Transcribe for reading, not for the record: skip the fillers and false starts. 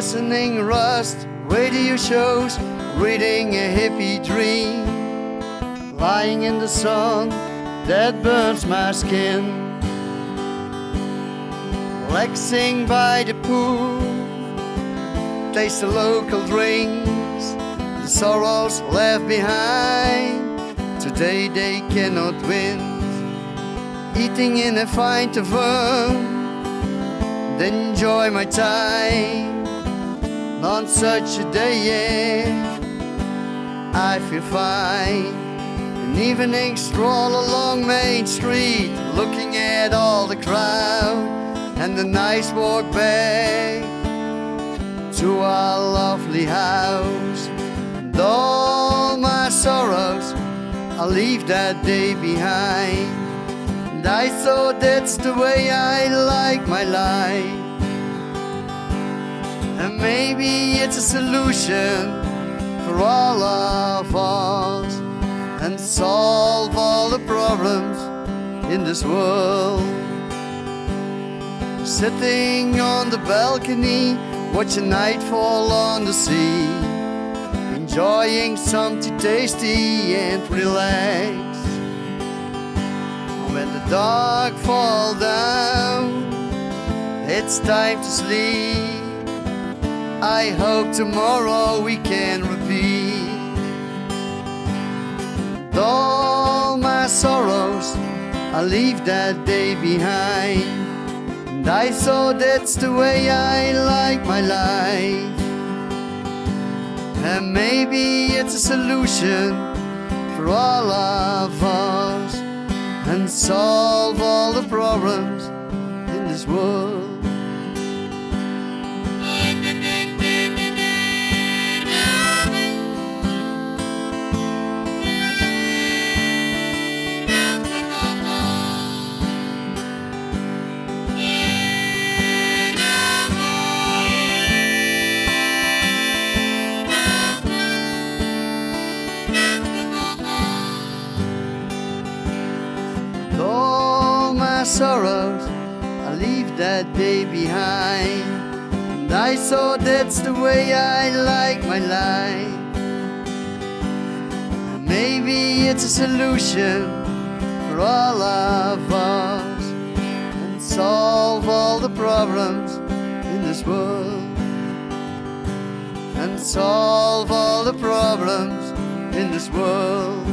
listening rust, radio shows, reading a hippie dream, lying in the sun that burns my skin, relaxing by the pool, taste the local drinks, the sorrows left behind, today they cannot win, eating in a fine tavern, then enjoy my time. On such a day, yeah, I feel fine. An evening stroll along Main Street, looking at all the crowd, and a nice walk back to our lovely house. And all my sorrows, I'll leave that day behind. And I thought that's the way I like my life. And maybe it's a solution for all of us, and solve all the problems in this world. Sitting on the balcony, watching nightfall on the sea, enjoying something tasty and relax. When the dark falls down, it's time to sleep. I hope tomorrow we can repeat. And all my sorrows, I'll leave that day behind. And I thought that's the way I like my life. And maybe it's a solution for all of us, and solve all the problems in this world. Sorrows, I leave that day behind. And I thought that's the way I like my life. And maybe it's a solution for all of us, and solve all the problems in this world. And solve all the problems in this world.